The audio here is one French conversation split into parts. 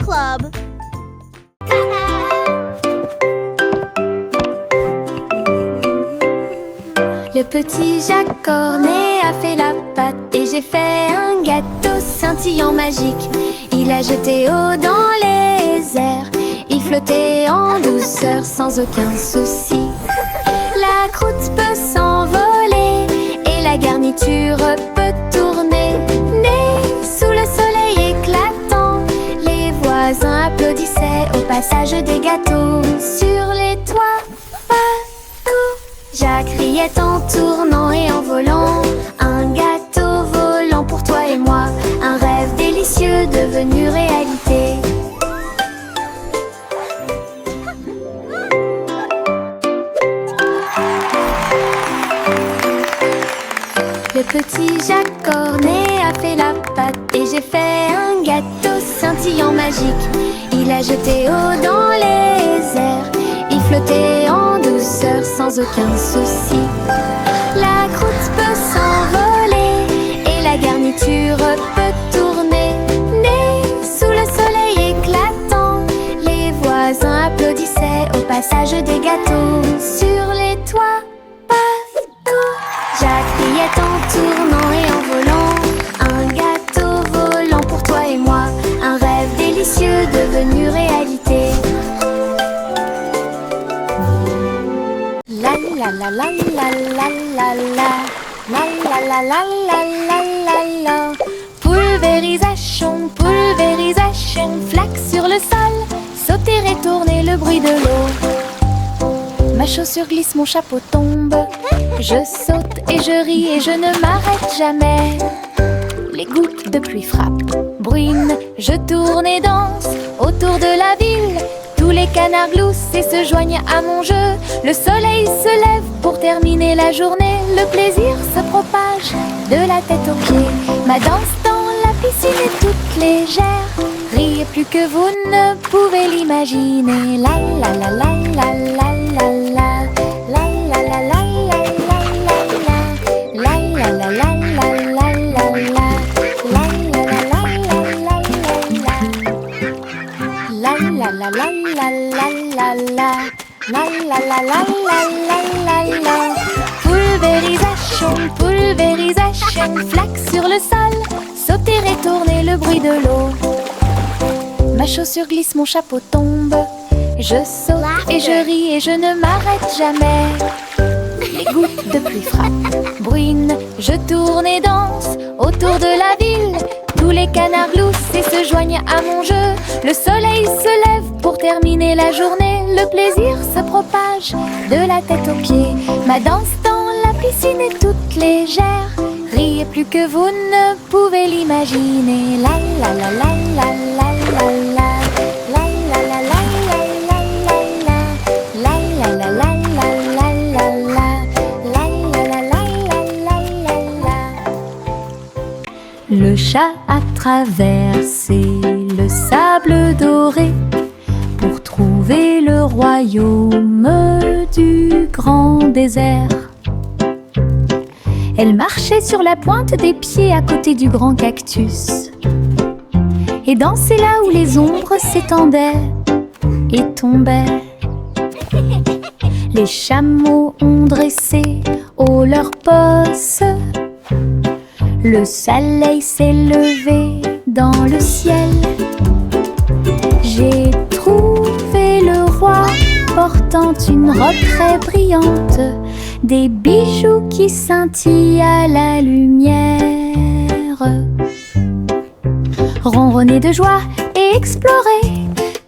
Club. Le petit Jacques Cornet a fait la pâte et j'ai fait un gâteau scintillant magique. Il a jeté eau dans les airs, il flottait en douceur sans aucun souci. La croûte peut s'envoler et la garniture peut tourner. Né sous le soleil éclatant, les voisins applaudissaient au passage des gâteaux. Sur les toits, partout, Jacques riait en tournant et en volant. Un gâteau volant pour toi et moi, un rêve délicieux devenu réalité. Le petit Jacques Cornet a fait la pâte et j'ai fait un gâteau scintillant magique. Il a jeté eau dans les airs, il flottait en douceur sans aucun souci. La croûte peut s'envoler et la garniture peut tourner. Né sous le soleil éclatant, les voisins applaudissaient au passage des gâteaux. Sur les toits, partout, Jacques riait en tournant et en volant. Un gâteau volant pour toi et moi, un rêve délicieux devenu réalité. La la la la la la la la, la la la la la la la la. Pulvérisation, pulvérisation, flaque sur le sol, sauter et tourner le bruit de l'eau. Ma chaussure glisse, mon chapeau tombe. Je saute et je ris et je ne m'arrête jamais. Les gouttes de pluie frappent, bruine, je tourne et danse autour de la ville. Tous les canards gloussent et se joignent à mon jeu. Le soleil se lève pour terminer la journée. Le plaisir se propage de la tête aux pieds. Ma danse dans la piscine est toute légère. Riez plus que vous ne pouvez l'imaginer. La la la la la la la la. La la la la la la la. La la la la la la la la. La la la la la la la. La la la la la la la. La la la la la la la. Pulvérisation, pulvérisation, flaque sur le sol, sauter et tourner le bruit de l'eau. Ma chaussure glisse, mon chapeau tombe. Je saute et je ris et je ne m'arrête jamais. Les gouttes de pluie frappent, bruine, je tourne et danse autour de la ville. Tous les canards gloussent et se joignent à mon jeu. Le soleil se lève pour terminer la journée. Le plaisir se propage de la tête aux pieds. Ma danse dans la piscine est toute légère. Riez plus que vous ne pouvez l'imaginer. La la la la la la la la. La la la la la la la la. La la la la la la la la. La la la la la la la. Le chat a traversé le sable doré pour trouver le royaume du grand désert. Elle marchait sur la pointe des pieds à côté du grand cactus et dansait là où les ombres s'étendaient et tombaient. Les chameaux ont dressé haut leurs posses. Le soleil s'est levé dans le ciel. J'ai trouvé le roi portant une robe très brillante, des bijoux qui scintillent à la lumière. Ronronner de joie et explorer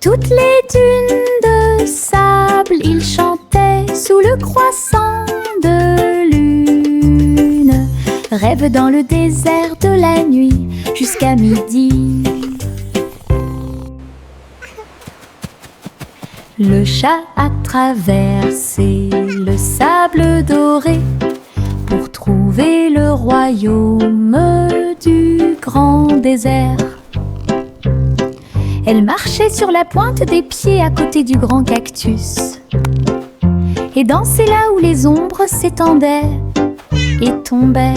toutes les dunes de sable, il chantait sous le croissant de lune. Rêve dans le désert de la nuit jusqu'à midi. Le chat a traversé le sable doré pour trouver le royaume du grand désert. Elle marchait sur la pointe des pieds à côté du grand cactus et dansait là où les ombres s'étendaient et tombaient.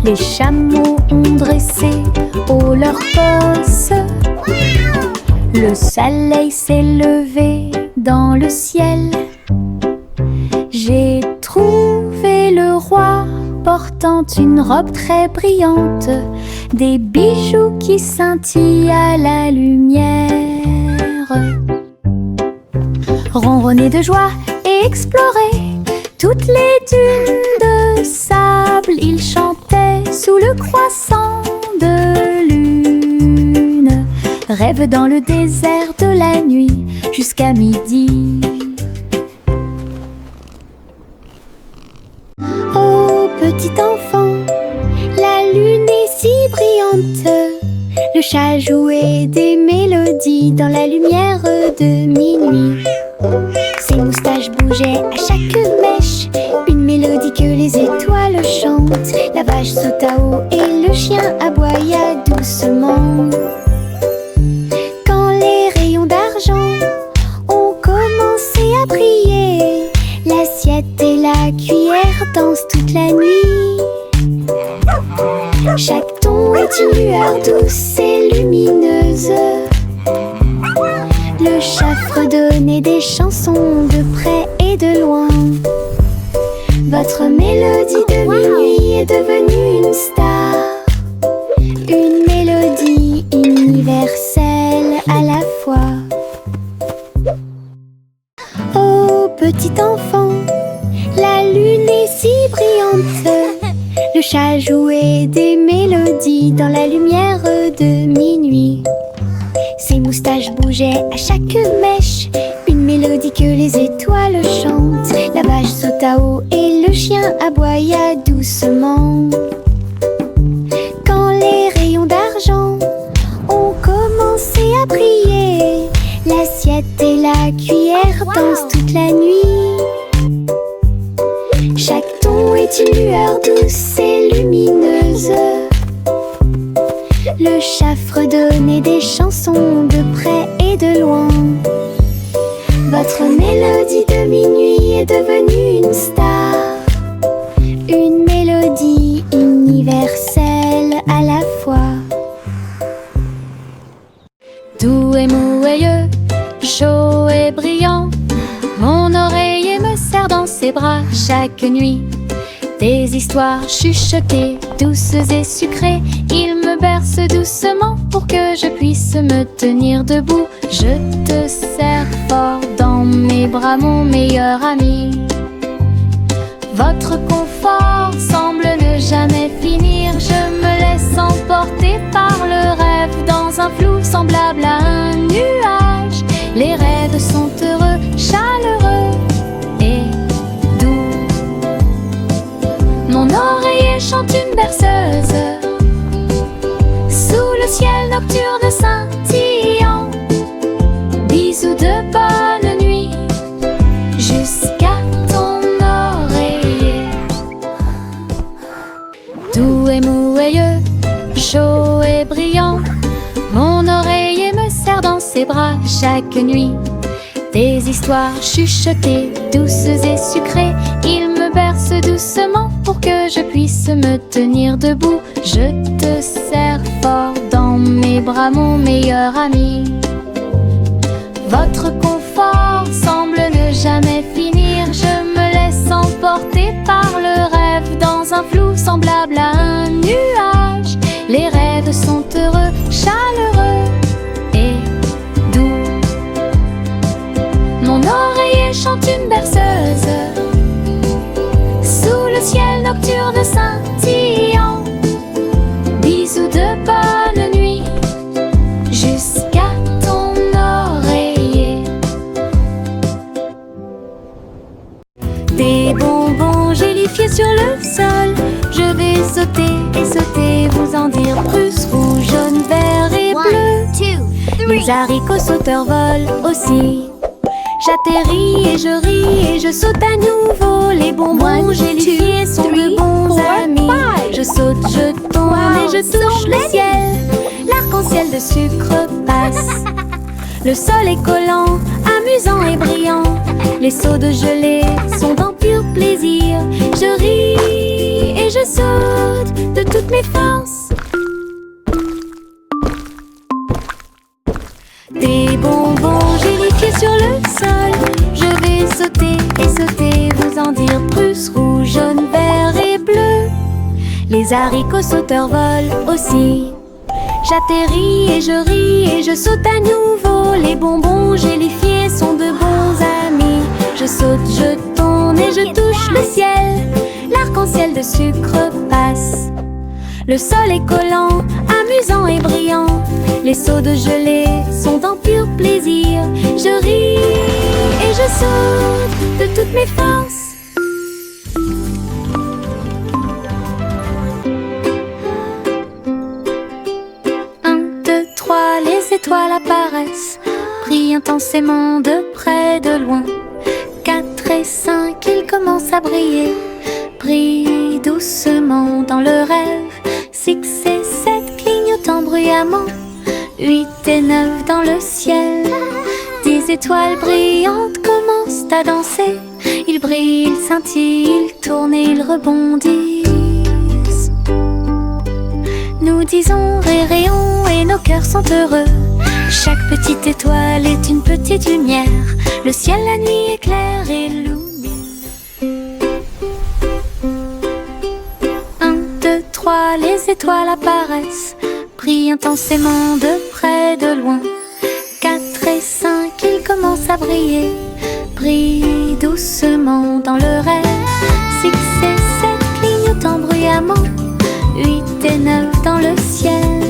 Les chameaux ont dressé haut leurs posses. Le soleil s'est levé dans le ciel. J'ai trouvé le roi portant une robe très brillante, des bijoux qui scintillent à la lumière. Ronronner de joie et explorer toutes les dunes de sable, il chantait sous le croissant de lune. Rêve dans le désert de la nuit jusqu'à midi. Oh petit enfant, la lune est si brillante. Le chat jouait des mélodies dans la lumière de minuit. Ses moustaches bougeaient à chaque mèche, une mélodie que les étoiles chantent. La vache sauta haut et le chien aboya doucement. Quand les rayons d'argent ont commencé à briller, l'assiette et la cuillère dansent toute la nuit. Chaque ton est une lueur douce et lumineuse. Le chat fredonnait des chansons de près et de loin. Votre mélodie de minuit est devenue une star, une mélodie universelle à la fois. Oh petit enfant, la lune est si brillante. Le chat jouait des mélodies dans la lumière de minuit. Ses moustaches bougeaient à chaque mèche, une mélodie que les étoiles chantent. La vache sauta haut et le chien aboya doucement. Quand les rayons d'argent ont commencé à briller, l'assiette et la cuillère dansent toute la nuit. Chaque ton est une lueur douce et lumineuse. Le chat fredonnait des chansons de près et de loin. Votre mélodie de minuit est devenue une star, une mélodie universelle à la fois. Doux et mouilleux, chaud et brillant, mon oreiller me serre dans ses bras chaque nuit. Des histoires chuchotées, douces et sucrées, il me berce doucement pour que je puisse me tenir debout. Je te serre fort dans mes bras, mon meilleur ami. Votre confort semble ne jamais finir. Je me laisse emporter par le rêve dans un flou semblable à un nuage. Les rêves sont heureux, chaleureux et doux. Mon oreiller chante une berceuse sous le ciel nocturne scintillant. Bisous de bonne nuit jusqu'à ton oreiller. Doux et mouilleux, chaud et brillant, mon oreiller me serre dans ses bras chaque nuit. Des histoires chuchotées, douces et sucrées, il me berce doucement pour que je puisse me tenir debout. Je te serre fort dans mes bras, mon meilleur ami. Votre confort semble ne jamais finir. Je me laisse emporter par le rêve dans un flou semblable à un nuage. Les rêves sont heureux, chaleureux et doux. Mon oreiller chante une berceuse sous le ciel nocturne scintillant. Bisous de bonne nuit jusqu'à ton oreiller. Des bonbons gélifiés sur le sol, je vais sauter et sauter, vous en dire plus. Rouge, jaune, vert et bleu. Les haricots sauteurs volent aussi. J'atterris et je ris et je saute à nouveau. Les bonbons gélifiés sont de bons amis. Je saute, je tombe et je touche le ciel. L'arc-en-ciel de sucre passe. Le sol est collant, amusant et brillant. Les seaux de gelée sont un pur plaisir. Je ris et je saute de toutes mes forces. et sauter, vous en dire plus. Rouge, jaune, vert et bleu. Les haricots sauteurs volent aussi. J'atterris et je saute à nouveau. Les bonbons gélifiés sont de bons amis. Je saute, je tourne et je touche le ciel. L'arc-en-ciel de sucre passe. Le sol est collant, amusant et brillant. Les seaux de gelée sont en pur plaisir. Je ris et je saute de toutes mes forces. Les étoiles apparaissent, brillent intensément de près, de loin. 4 et 5, ils commencent à briller, brillent doucement dans le rêve. 6 et 7, clignotant bruyamment. 8 et 9 dans le ciel. 10 étoiles brillantes commencent à danser. Ils brillent, ils scintillent, ils tournent et ils rebondissent. Nous disons rayons et nos cœurs sont heureux. Chaque petite étoile est une petite lumière. Le ciel la nuit éclaire et illumine. 1, 2, 3, les étoiles apparaissent, brillent intensément de près, de loin. 4 et 5, ils commencent à briller, brillent doucement dans le rêve. 6 et 7, clignotant bruyamment. 8 et 9 dans le ciel.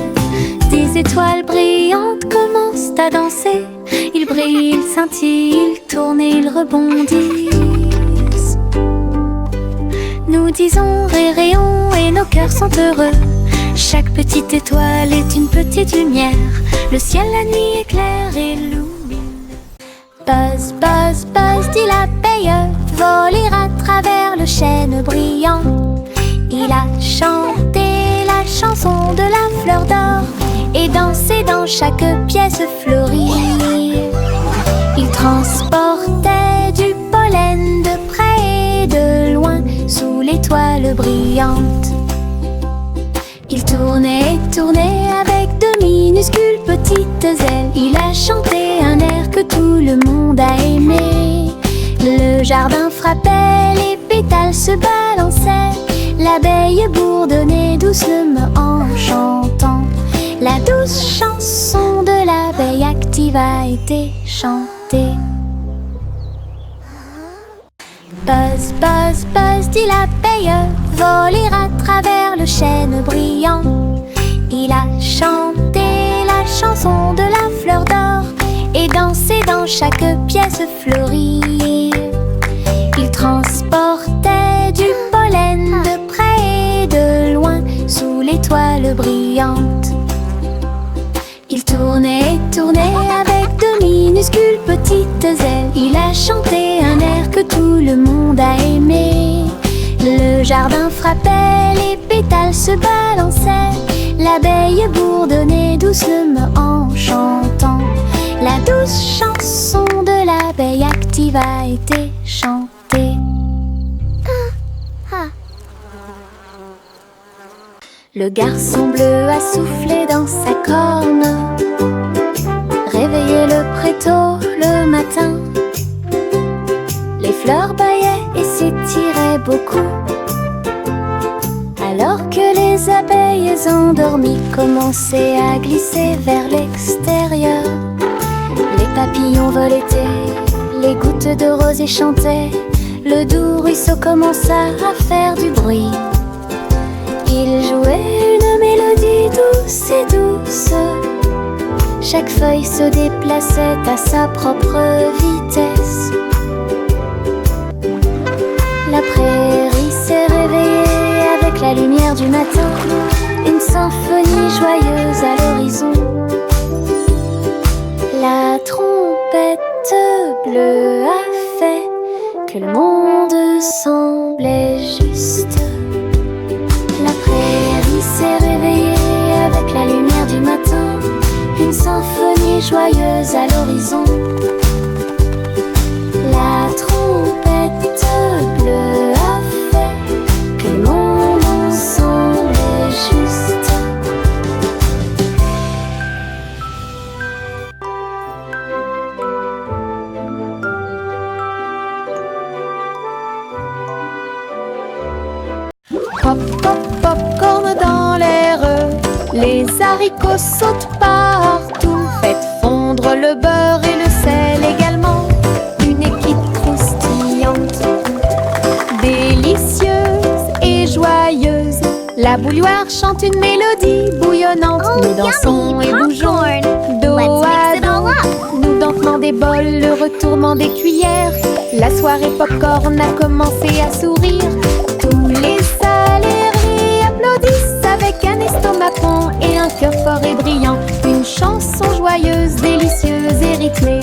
10 étoiles brillantes commencent à danser. Ils brillent, ils scintillent, ils tournent et ils rebondissent. Nous disons rayons et nos cœurs sont heureux. Chaque petite étoile est une petite lumière. Le ciel la nuit éclaire et illumine. Buzz, buzz, buzz, dit l'abeille, voler à travers le chêne brillant. Il a chanté la chanson de la fleur d'or et dansé dans chaque pièce fleurie. Il transportait du pollen de près et de loin sous l'étoile brillante. Il tournait et tournait avec de minuscules petites ailes. Il a chanté un air que tout le monde a aimé. Le jardin frappait, les pétales se balançaient. L'abeille bourdonnait doucement en chantant. La douce chanson de l'abeille active a été chantée. Buzz, buzz, buzz, dit l'abeille, voler à travers le chêne brillant. Il a chanté la chanson de la fleur d'or et dansé dans chaque pièce fleurie. Il transportait du pollen de près et de loin sous l'étoile brillante. Il tournait et tournait avec de minuscules petites ailes. Il a chanté un air que tout le monde a aimé. Le jardin frappait, les pétales se balançaient. L'abeille bourdonnait doucement en chantant. La douce chanson de l'abeille active a été chantée. Le garçon bleu a soufflé dans sa corne, réveillé le prétôt le matin. Les fleurs bâillaient et s'étiraient beaucoup, alors que les abeilles endormies commençaient à glisser vers l'extérieur. Les papillons volaient, les gouttes de rosée chantaient. Le doux ruisseau commença à faire du bruit. Il jouait une mélodie douce et douce. Chaque feuille se déplaçait à sa propre vitesse. La prairie s'est réveillée avec la lumière du matin. Une symphonie joyeuse à l'horizon. La trompette bleue a fait que le monde semblait juste. La prairie s'est réveillée avec la lumière du matin. Une symphonie joyeuse à l'horizon. La trompette bleue a fait que le monde semblait juste. Les haricots sautent partout. Faites fondre le beurre et le sel également. Une équipe croustillante, délicieuse et joyeuse. La bouilloire chante une mélodie bouillonnante. Nous dansons et bougeons dos à dos. Nous dentement des bols, le retournement des cuillères. La soirée popcorn a commencé à sourire. Tous les salariés applaudissent avec un estomac rond et un cœur fort et brillant. Une chanson joyeuse, délicieuse et rythmée.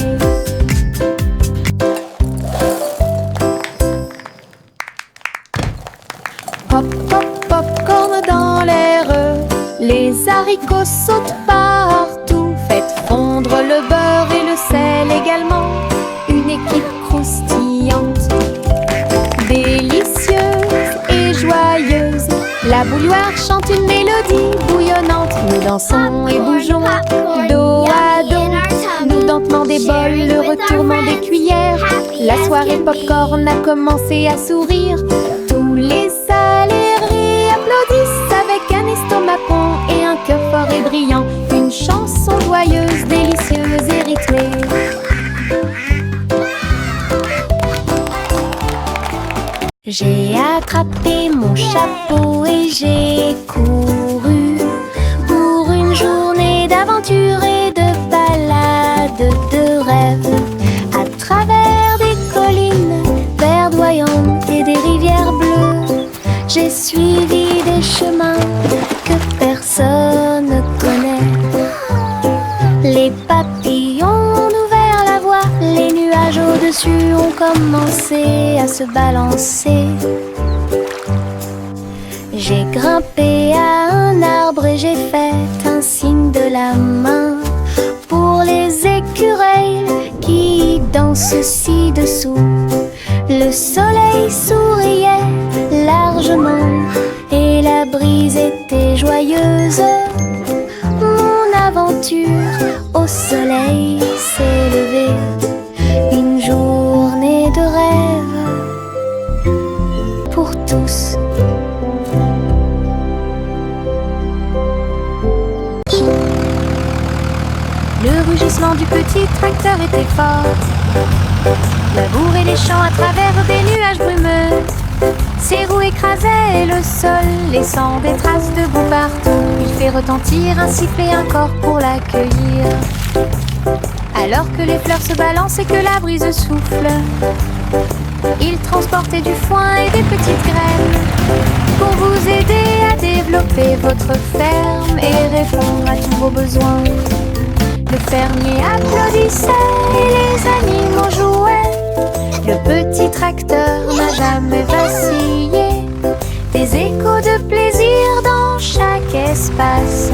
Pop, pop, popcorn dans l'air. Les haricots sautent partout. Faites fondre le beurre et le sel également. Une équipe croustillante, délicieuse et joyeuse. La bouilloire chante une mélodie bouillonnante. Nous dansons et bougeons dos à dos. Nous dentement des bols, le retournement des cuillères. La soirée popcorn a commencé à sourire. Tous les salariés applaudissent avec un estomac rond et un cœur fort et brillant. Une chanson joyeuse, délicieuse et rythmée. J'ai attrapé mon chapeau et j'ai couru pour une journée d'aventure et de balade de rêve. À travers des collines verdoyantes et des rivières bleues, j'ai suivi des chemins que personne ne connaît. Les papillons ont ouvert la voie, les nuages au-dessus ont commencé à se balancer. J'ai grimpé à un arbre et j'ai fait un signe de la main pour les écureuils qui dansent ci-dessous. Le soleil souriait largement et la brise était joyeuse. Mon aventure au soleil s'est levée. Une journée de rêve pour tous. Le rugissement du petit tracteur était fort. Labourer les champs à travers des nuages brumeux. Ses roues écrasaient le sol, laissant des traces de boue partout. Il fait retentir un sifflet, un corps pour l'accueillir. Alors que les fleurs se balancent et que la brise souffle, il transportait du foin et des petites graines pour vous aider à développer votre ferme et répondre à tous vos besoins. Le fermier applaudissait et les animaux jouaient. Le petit tracteur n'a jamais vacillé. Des échos de plaisir dans chaque espace.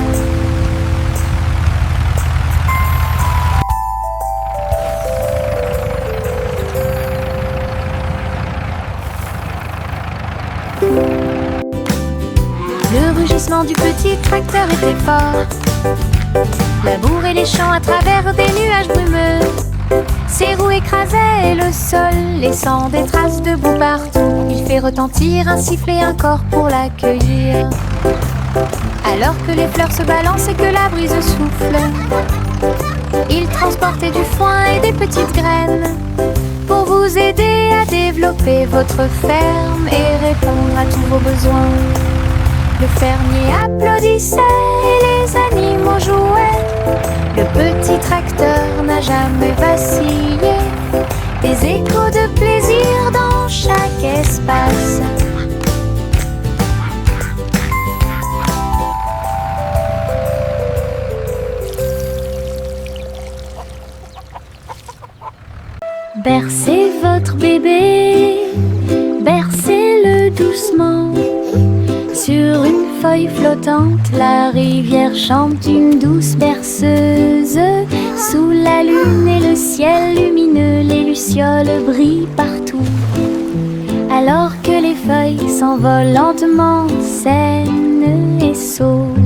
Le rugissement du petit tracteur était fort. Labourer les champs à travers des nuages brumeux. Ses roues écrasaient le sol, laissant des traces de boue partout. Il fait retentir un sifflet, un corps pour l'accueillir. Alors que les fleurs se balancent et que la brise souffle, il transportait du foin et des petites graines pour vous aider à développer votre ferme et répondre à tous vos besoins. Le fermier applaudissait et les animaux jouaient. Le petit tracteur n'a jamais vacillé. Des échos de plaisir dans chaque espace. Bercez votre bébé, bercez-le doucement. Sur une feuille flottante, la rivière chante une douce berceuse. Sous la lune et le ciel lumineux, les lucioles brillent partout. Alors que les feuilles s'envolent lentement, saines et sauves.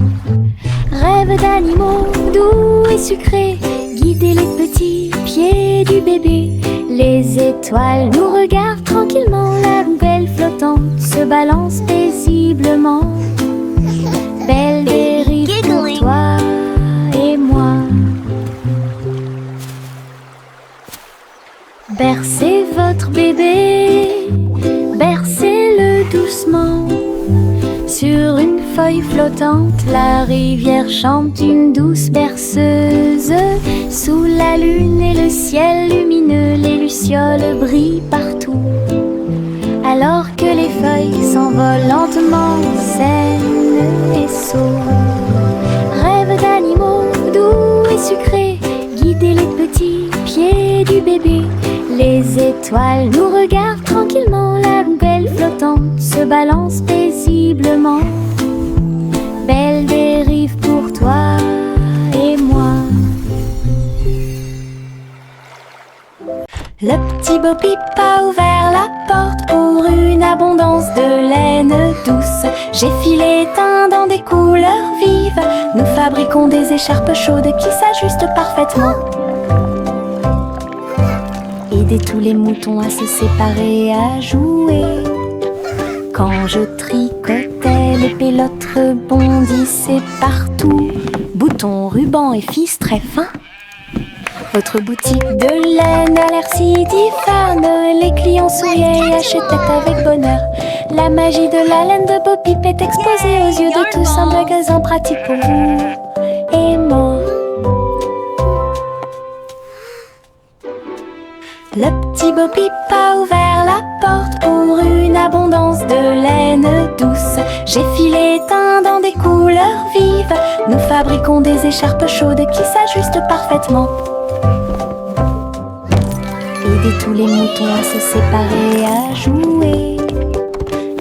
Rêve d'animaux doux et sucrés, guider les petits pieds du bébé. Les étoiles nous regardent tranquillement, la poubelle flottante se balance paisiblement. Belle Berry pour chante, la rivière chante une douce berceuse. Sous la lune et le ciel lumineux, les lucioles brillent partout. Alors que les feuilles s'envolent lentement, saines et sauves. Rêve d'animaux doux et sucrés, guider les petits pieds du bébé. Les étoiles nous regardent tranquillement, la poubelle flottante se balance paisiblement. Belle dérive pour toi et moi. Le petit Bo Peep a ouvert la porte pour une abondance de laine douce. J'ai filé teint dans des couleurs vives. Nous fabriquons des écharpes chaudes qui s'ajustent parfaitement. Aider tous les moutons à se séparer, à jouer. Quand je tricotais, les pélotes rebondissaient partout. Boutons, rubans et fils très fins. Votre boutique de laine a l'air si diphane. Les clients souriaient et achetaient avec bonheur. La magie de la laine de Bo Peep est exposée aux yeux de tous. Un magasin pratique pour vous et moi. Le petit Bo Peep a ouvert la porte pour une abondance de laine douce. J'ai filé teint dans des couleurs vives. Nous fabriquons des écharpes chaudes qui s'ajustent parfaitement. Aider tous les moutons à se séparer, à jouer.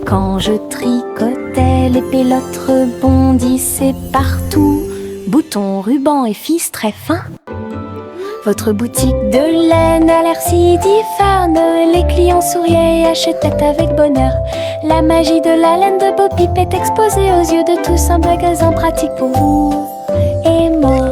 Quand je tricotais, les pélotes rebondissaient partout. Boutons, rubans et fils très fins. Votre boutique de laine a l'air si diphane. Les clients souriaient et achetaient avec bonheur. La magie de la laine de Bo Peep est exposée aux yeux de tous. Un magasin pratique pour vous et moi.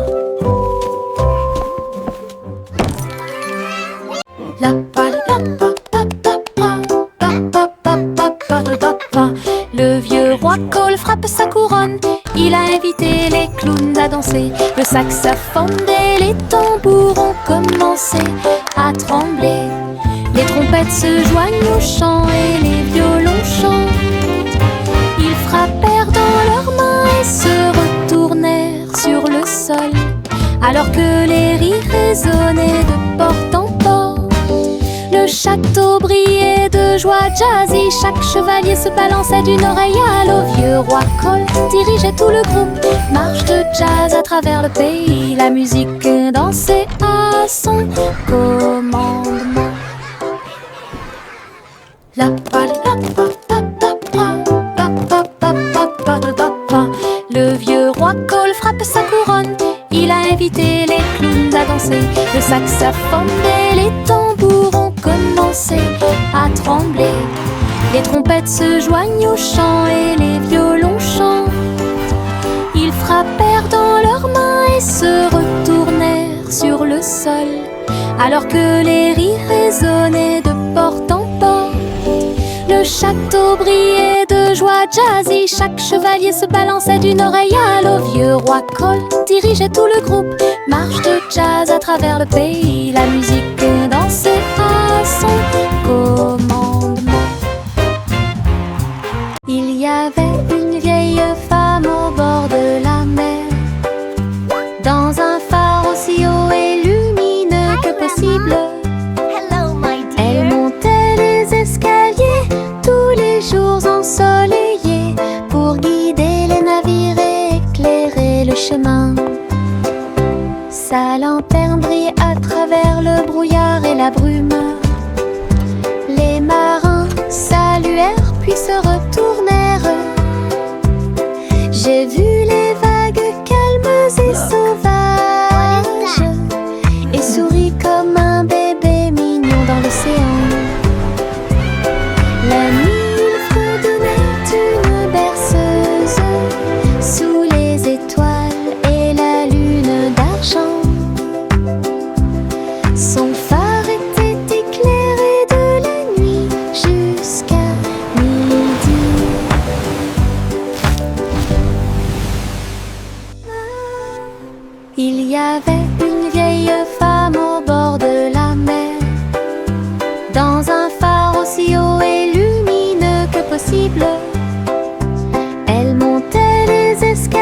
Le vieux roi Cole frappe sa couronne. Il a invité les clowns à danser. Le saxophone et les tambours ont commencé à trembler. Les trompettes se joignent au chant et les violons chantent. Ils frappèrent dans leurs mains et se retournèrent sur le sol, alors que les rires résonnaient de porte en porte. Le château brillait de joie jazzy. Chaque chevalier se balançait d'une oreille à l'autre. Vieux roi Cole dirigeait tout le groupe. Marche de jazz à travers le pays. La musique dansait à son commandement. Le vieux roi Cole frappe sa couronne. Il a invité les clowns à danser. Le saxophone et les tambours ont commencé à trembler. Les trompettes se joignent au chant et les violons chantent. Ils frappèrent dans leurs mains et se retournèrent sur le sol, alors que les rires résonnaient de porte en porte. Le château brillait de joie jazzy. Chaque chevalier se balançait d'une oreille à l'autre. Vieux roi Cole dirigeait tout le groupe. Marche de jazz à travers le pays. La musique dansait à son commandement. Il y avait une vieille femme au bord de la mer, dans un phare aussi haut et lumineux que possible. Elle montait les escaliers tous les jours ensoleillés pour guider les navires et éclairer le chemin. Sa lanterne brillait à travers le brouillard et la brume. Les marins saluèrent puis se retournèrent. J'ai vu les vagues calmes et sauvages et souris comme un bébé mignon dans l'océan. La nuit, il fredonnait une berceuse sous les étoiles et la lune d'argent. Son phare était éclairé de la nuit jusqu'à midi. Il y avait une vieille femme au bord de la mer, dans un phare aussi haut et lumineux que possible. Elle montait les escaliers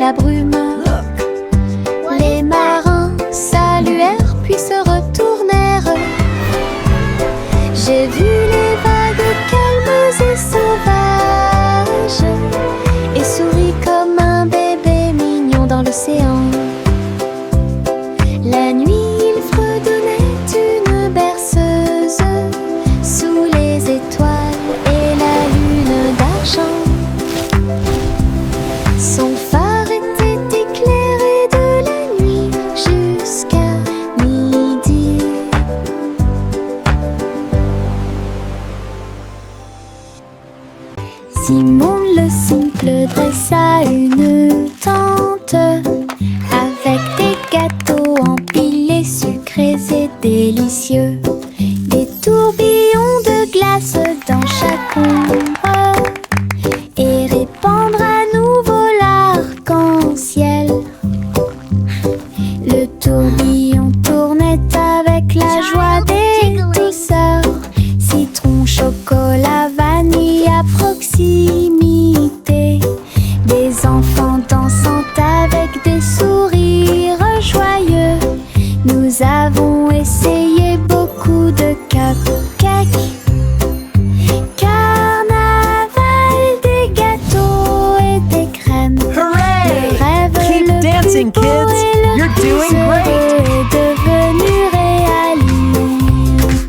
la brume. Les marins saluèrent puis se retournèrent. J'ai vu les vagues calmes et sauvages et souris comme un bébé mignon dans l'océan. La nuit, il fredonnait une berceuse sous les étoiles et la lune d'argent. Son phare était éclairé de la nuit jusqu'à midi. Simon le simple dressa une tente avec des gâteaux empilés, sucrés et délicieux, des tourbillons de glace dans chaque ombre et répandre à nouveau l'arc-en-ciel. Le tourbillon tournait avec la joie des douceurs, citron, chocolat, vanille à proximité, des enfants dansant avec des sourires joyeux. Nous avons essayé beaucoup de cupcakes. Carnaval, des gâteaux et des crèmes. Hooray! Le rêve Keep le dancing, plus beau kids. et le You're plus doing great. heureux est devenu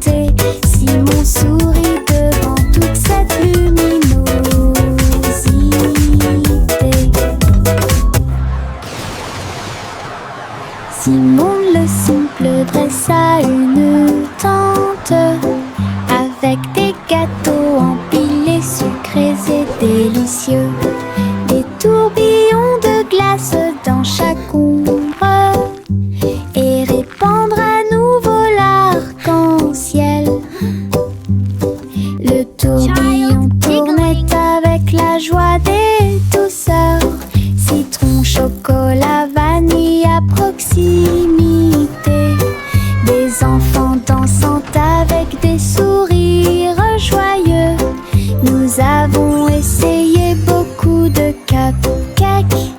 réalité. Simon sourit devant toute cette luminosité. Simon le simple dressa une tente avec des gâteaux empilés, sucrés et délicieux, des tourbillons de glace dans chaque ombre et répandre à nouveau l'arc-en-ciel. Le tourbillon tournait avec la joie des douceurs, citron, chocolat, vanille à proximité, des enfants dansant avec des sourires joyeux. Nous avons essayé beaucoup de cupcakes.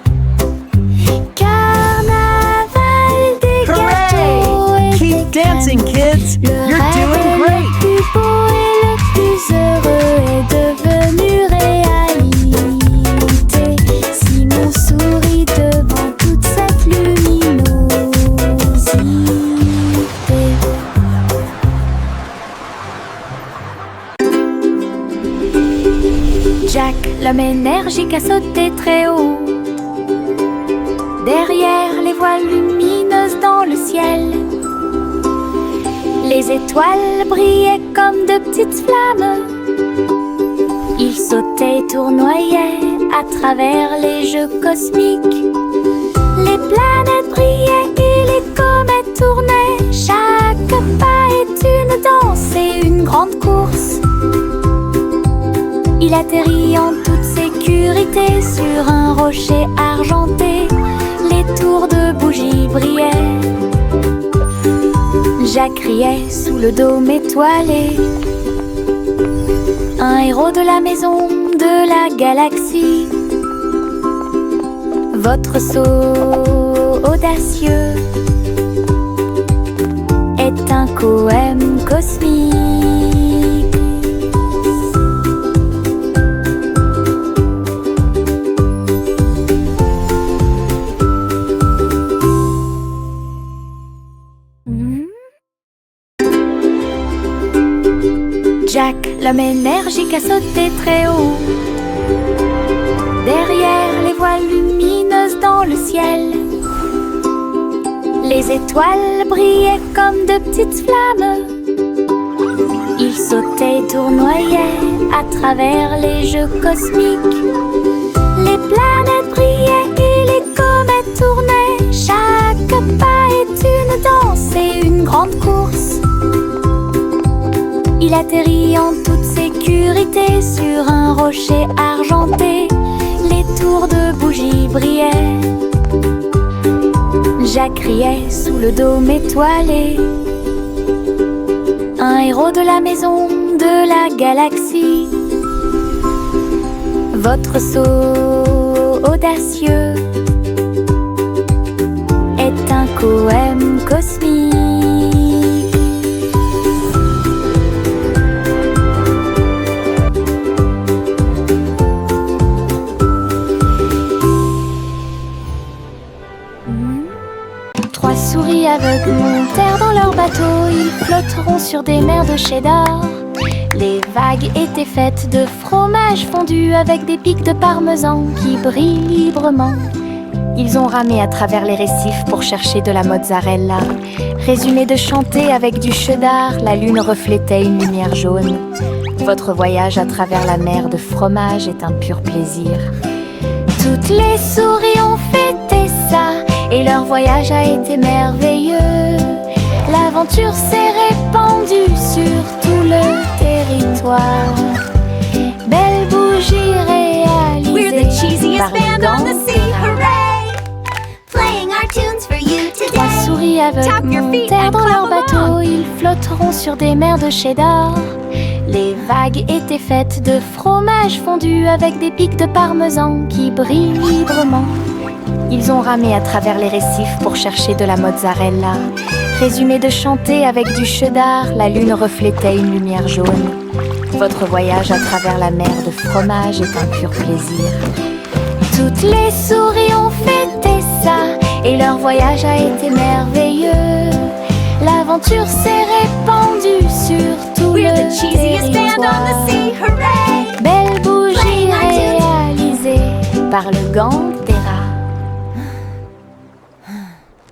Carnaval, des gâteaux et Keep des dancing, crèmes. kids. Le You're rêve doing le great. plus beau et le plus heureux est devenu réalité. Simon sourit devant toute cette luminosité. Jack, l'homme énergique, a sauté très haut. Derrière les voiles lumineuses dans le ciel, les étoiles brillaient comme de petites flammes. Il sautait et tournoyait à travers les jeux cosmiques. Les planètes brillaient et les comètes tournaient. Chaque pas est une danse et une grande course. Il atterrit en toute sécurité sur un rocher argenté. Les tours de bougies brillaient. Jacques riait sous le dôme étoilé. Un héros de la maison de la galaxie. Votre saut audacieux est un poème cosmique. Jack, l'homme énergique, a sauté très haut. Derrière les voiles lumineuses dans le ciel, les étoiles brillaient comme de petites flammes. Il sautait et tournoyait à travers les jeux cosmiques. Les planètes brillaient et les comètes tournaient. Chaque pas est une danse et une grande course. Il atterrit en toute sécurité sur un rocher argenté. Les tours de bougies brillaient. Jacques riait sous le dôme étoilé. Un héros de la maison de la galaxie. Votre saut audacieux poème cosmique. Trois souris aveugles montèrent dans leur bateau. Ils flotteront sur des mers de cheddar. Les vagues étaient faites de fromage fondu avec des pics de parmesan qui brillent librement. Ils ont ramé à travers les récifs pour chercher de la mozzarella. Résumé de chanter avec du cheddar, la lune reflétait une lumière jaune. Votre voyage à travers la mer de fromage est un pur plaisir. Toutes les souris ont fêté ça et leur voyage a été merveilleux. L'aventure s'est répandue sur tout le territoire. Belle bougie réalisée par le Gantera. Trois souris aveugles montèrent dans leur bateau. Ils flotteront sur des mers de cheddar. Les vagues étaient faites de fromage fondu avec des pics de parmesan qui brillent librement. Ils ont ramé à travers les récifs pour chercher de la mozzarella. Résumé de chanter avec du cheddar, la lune reflétait une lumière jaune. Votre voyage à travers la mer de fromage est un pur plaisir. Toutes les souris ont fêté ça et leur voyage a été merveilleux. L'aventure s'est répandue sur tout le territoire. Belle bougie réalisée par le Gantera.